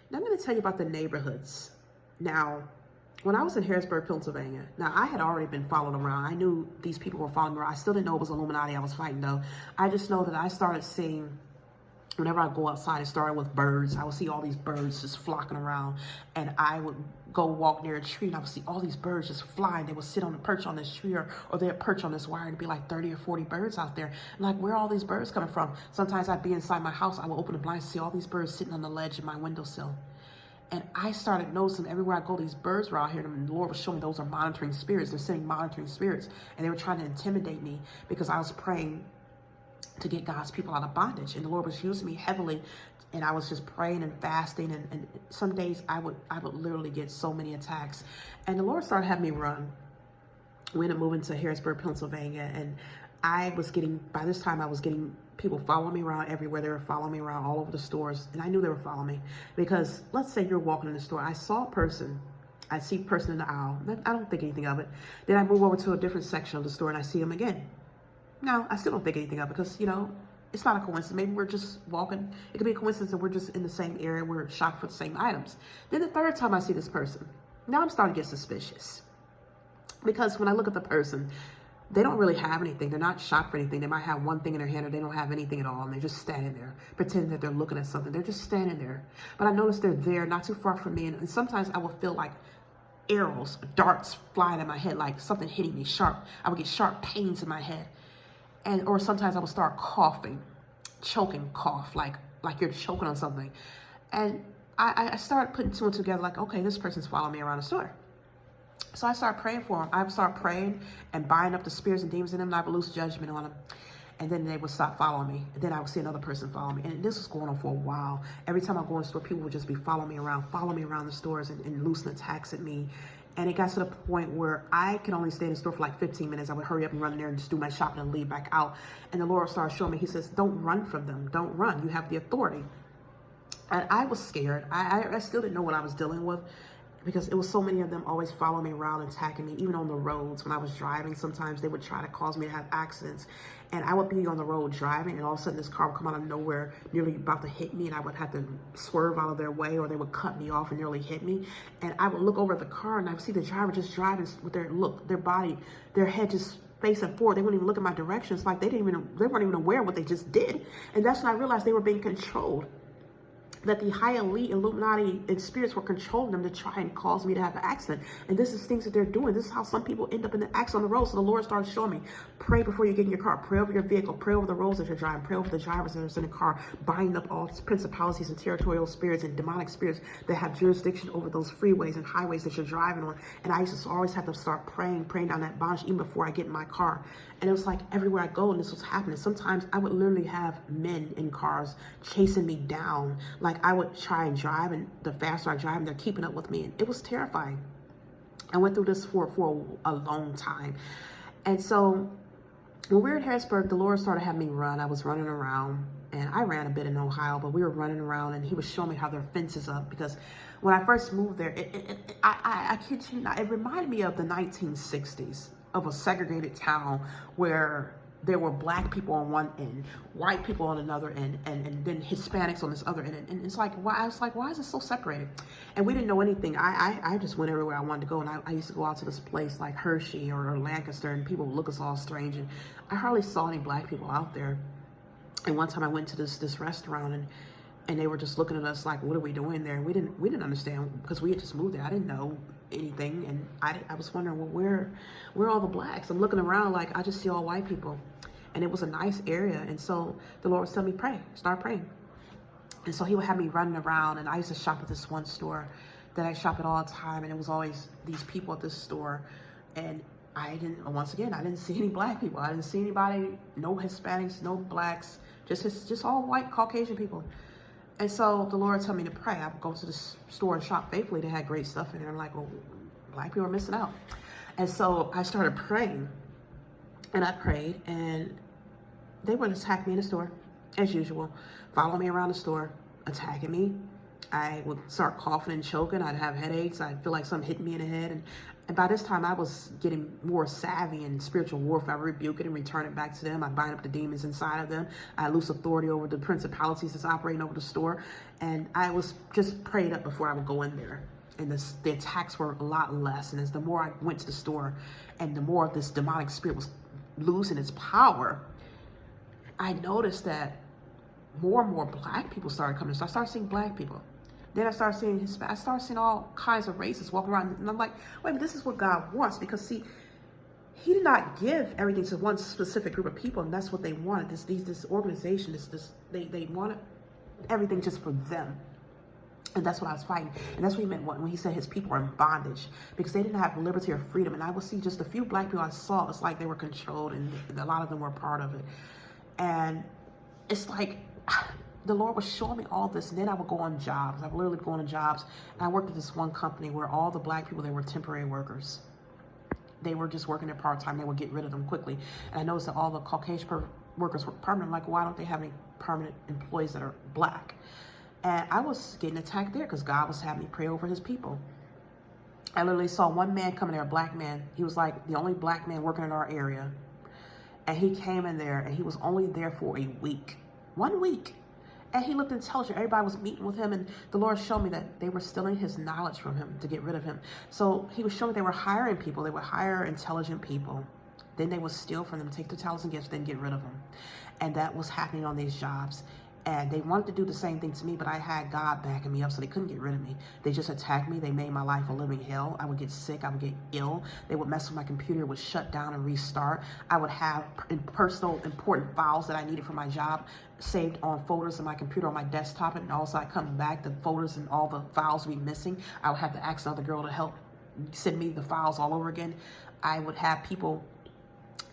Now I'm going to tell you about the neighborhoods. Now, when I was in Harrisburg, Pennsylvania, now I had already been followed around. I knew these people were following me around. I still didn't know it was Illuminati I was fighting though. I just know that I started seeing, whenever I go outside, it started with birds. I would see all these birds just flocking around, and I would go walk near a tree and I would see all these birds just flying. They would sit on the perch on this tree, or they'd perch on this wire, and it'd be like 30 or 40 birds out there. And like, where are all these birds coming from? Sometimes I'd be inside my house. I would open the blinds and see all these birds sitting on the ledge of my windowsill. And I started noticing everywhere I go, these birds were out here, and the Lord was showing me those are monitoring spirits. They're sending monitoring spirits, and they were trying to intimidate me because I was praying to get God's people out of bondage. And the Lord was using me heavily, and I was just praying and fasting, and some days I would literally get so many attacks. And the Lord started having me run. We ended up moving to Harrisburg, Pennsylvania, and by this time I was getting people following me around everywhere. They were following me around all over the stores, and I knew they were following me because, let's say you're walking in the store, I saw a person, I see a person in the aisle, I don't think anything of it. Then I move over to a different section of the store and I see him again. No, I still don't think anything of it because, it's not a coincidence. Maybe we're just walking. It could be a coincidence that we're just in the same area. We're shopping for the same items. Then the third time I see this person, now I'm starting to get suspicious because when I look at the person, they don't really have anything. They're not shopping for anything. They might have one thing in their hand, or they don't have anything at all, and they're just standing there, pretending that they're looking at something. They're just standing there. But I notice they're there, not too far from me, and sometimes I will feel like arrows, darts flying in my head, like something hitting me sharp. I would get sharp pains in my head. Or sometimes I would start coughing, choking cough, like you're choking on something. And I started putting two and two together, like, okay, this person's following me around the store. So I started praying for them. I would start praying and buying up the spirits and demons in them, and I would lose judgment on them. And then they would stop following me. And then I would see another person follow me. And this was going on for a while. Every time I go in the store, people would just be following me around the stores and loosing attacks at me. And it got to the point where I could only stay in the store for like 15 minutes. I would hurry up and run in there and just do my shopping and leave back out. And the Lord started showing me, he says, don't run from them. Don't run. You have the authority. And I was scared. I still didn't know what I was dealing with because it was so many of them always following me around and attacking me. Even on the roads when I was driving, sometimes they would try to cause me to have accidents. And I would be on the road driving, and all of a sudden this car would come out of nowhere, nearly about to hit me, and I would have to swerve out of their way, or they would cut me off and nearly hit me. And I would look over at the car, and I would see the driver just driving with their body, their head just facing forward. They wouldn't even look in my direction. It's like they weren't even aware of what they just did. And that's when I realized they were being controlled. That the high elite Illuminati and spirits were controlling them to try and cause me to have an accident. And this is things that they're doing. This is how some people end up in an accident on the road. So the Lord started showing me, pray before you get in your car. Pray over your vehicle. Pray over the roads that you're driving. Pray over the drivers that are in the car. Bind up all principalities and territorial spirits and demonic spirits that have jurisdiction over those freeways and highways that you're driving on. And I used to always have to start praying down that bondage even before I get in my car. And it was like everywhere I go, and this was happening. Sometimes I would literally have men in cars chasing me down. Like I would try and drive, and the faster I drive, they're keeping up with me. And it was terrifying. I went through this for a long time. And so when we were in Harrisburg, the Lord started having me run. I was running around, and I ran a bit in Ohio, but we were running around, and he was showing me how their fences up. Because when I first moved there, I kid you not, it reminded me of the 1960s. Of a segregated town where there were black people on one end, white people on another end, and then Hispanics on this other end. And it's like, why? I was like, why is it so separated? And we didn't know anything. I just went everywhere I wanted to go. And I used to go out to this place like Hershey or Lancaster, and people would look us all strange. And I hardly saw any black people out there. And one time I went to this restaurant, and they were just looking at us like, what are we doing there? And we didn't understand because we had just moved there. I didn't know anything, and I was wondering, well, where are all the blacks? I'm looking around like I just see all white people, and it was a nice area. And so the Lord was telling me, start praying. And so he would have me running around, and I used to shop at this one store that I shop at all the time, and it was always these people at this store, and I didn't see any black people. I didn't see anybody, no Hispanics, no blacks, just all white Caucasian people. And so the Lord told me to pray. I would go to the store and shop faithfully. They had great stuff in there. I'm like, well, black people are missing out. And so I started praying. And I prayed. And they would attack me in the store, as usual. Follow me around the store, attacking me. I would start coughing and choking. I'd have headaches. I'd feel like something hit me in the head. And by this time, I was getting more savvy in spiritual warfare. I rebuke it and return it back to them. I bind up the demons inside of them. I lose authority over the principalities that's operating over the store. And I was just prayed up before I would go in there. And the attacks were a lot less. And as the more I went to the store and the more this demonic spirit was losing its power, I noticed that more and more black people started coming. So I started seeing black people. Then I started seeing all kinds of races walking around. And I'm like, wait a minute, this is what God wants. Because see, he did not give everything to one specific group of people. And that's what they wanted. This organization, they wanted everything just for them. And that's what I was fighting. And that's what he meant when he said his people are in bondage. Because they didn't have liberty or freedom. And I would see just a few black people I saw. It's like they were controlled. And a lot of them were part of it. And it's like the Lord was showing me all this. And then I would go on jobs. I would literally go on jobs. And I worked at this one company where all the black people, they were temporary workers. They were just working there part-time. They would get rid of them quickly. And I noticed that all the Caucasian workers were permanent. I'm like, why don't they have any permanent employees that are black? And I was getting attacked there because God was having me pray over his people. I literally saw one man come in there, a black man. He was like the only black man working in our area. And he came in there and he was only there for a week. 1 week. And he looked intelligent. Everybody was meeting with him. And the Lord showed me that they were stealing his knowledge from him to get rid of him. So he was showing me they were hiring people. They would hire intelligent people. Then they would steal from them, take the talents and gifts, then get rid of them. And that was happening on these jobs. And they wanted to do the same thing to me, but I had God backing me up, so they couldn't get rid of me. They just attacked me. They made my life a living hell. I would get sick. I would get ill. They would mess with my computer. It would shut down and restart. I would have personal, important files that I needed for my job saved on folders on my computer, on my desktop, and also I come back, the folders and all the files would be missing. I would have to ask another girl to help send me the files all over again. I would have people...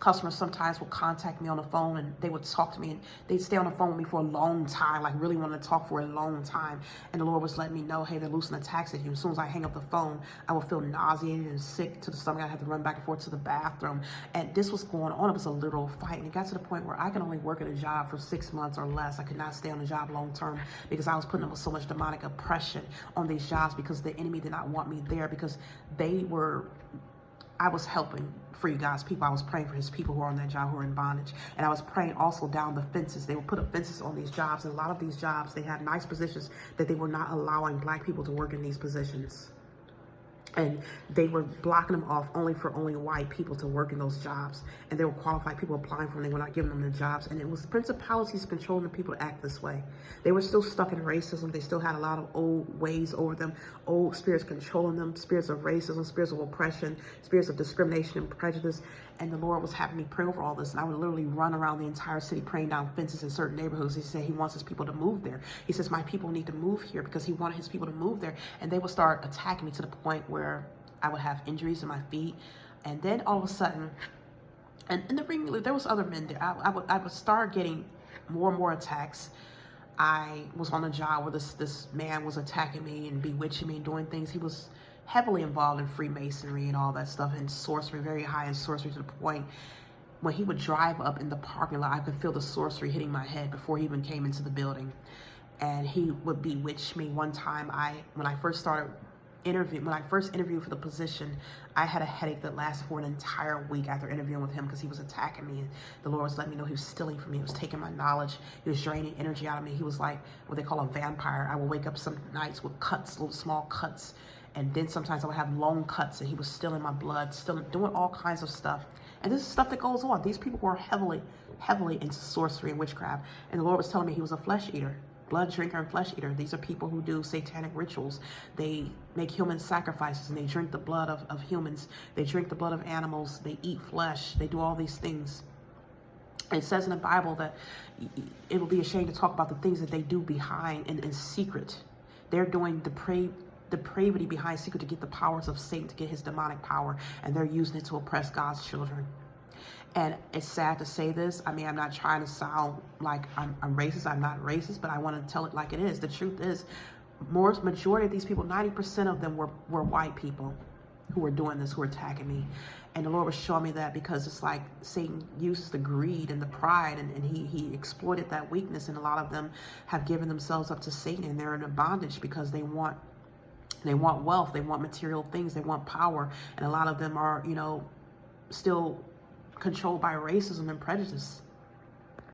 Customers sometimes would contact me on the phone and they would talk to me and they'd stay on the phone with me for a long time, like really wanted to talk for a long time. And the Lord was letting me know, hey, they're loosing attacks at you. As soon as I hang up the phone, I would feel nauseated and sick to the stomach. I had to run back and forth to the bathroom. And this was going on. It was a literal fight. And it got to the point where I could only work at a job for 6 months or less. I could not stay on the job long term because I was putting up with so much demonic oppression on these jobs because the enemy did not want me there because I was helping free God's people. I was praying for his people who are on that job, who are in bondage. And I was praying also down the fences. They would put up fences on these jobs. And a lot of these jobs, they had nice positions that they were not allowing black people to work in these positions. And they were blocking them off only white people to work in those jobs. And they were qualified people applying for them. They were not giving them the jobs. And it was the principalities controlling the people to act this way. They were still stuck in racism. They still had a lot of old ways over them, old spirits controlling them, spirits of racism, spirits of oppression, spirits of discrimination and prejudice. And the Lord was having me pray over all this. And I would literally run around the entire city praying down fences in certain neighborhoods. He said he wants his people to move there. He says, my people need to move here because he wanted his people to move there. And they would start attacking me to the point where I would have injuries in my feet. And then all of a sudden, and there was other men there. I would start getting more and more attacks. I was on a job where this man was attacking me and bewitching me and doing things. He was heavily involved in Freemasonry and all that stuff, and sorcery, very high in sorcery, to the point when he would drive up in the parking lot, I could feel the sorcery hitting my head before he even came into the building. And he would bewitch me. One time, when I first interviewed for the position, I had a headache that lasted for an entire week after interviewing with him because he was attacking me. And the Lord was letting me know he was stealing from me. He was taking my knowledge. He was draining energy out of me. He was like what they call a vampire. I would wake up some nights with cuts, little small cuts. And then sometimes I would have long cuts, and he was stealing my blood, still doing all kinds of stuff. And this is stuff that goes on. These people were heavily into sorcery and witchcraft. And the Lord was telling me he was a flesh eater, blood drinker and flesh eater. These are people who do satanic rituals. They make human sacrifices, and they drink the blood of humans. They drink the blood of animals. They eat flesh. They do all these things. It says in the Bible that it will be a shame to talk about the things that they do behind in secret. They're doing depravity behind secret to get the powers of Satan, to get his demonic power, and they're using it to oppress God's children. And it's sad to say this. I mean, I'm not trying to sound like I'm racist. I'm not racist, but I want to tell it like it is. The truth is, majority of these people, 90% of them were white people who were doing this, who were attacking me. And the Lord was showing me that because it's like Satan uses the greed and the pride, and he exploited that weakness. And a lot of them have given themselves up to Satan, and they're in a bondage because they want wealth, they want material things, they want power. And a lot of them are, you know, still controlled by racism and prejudice.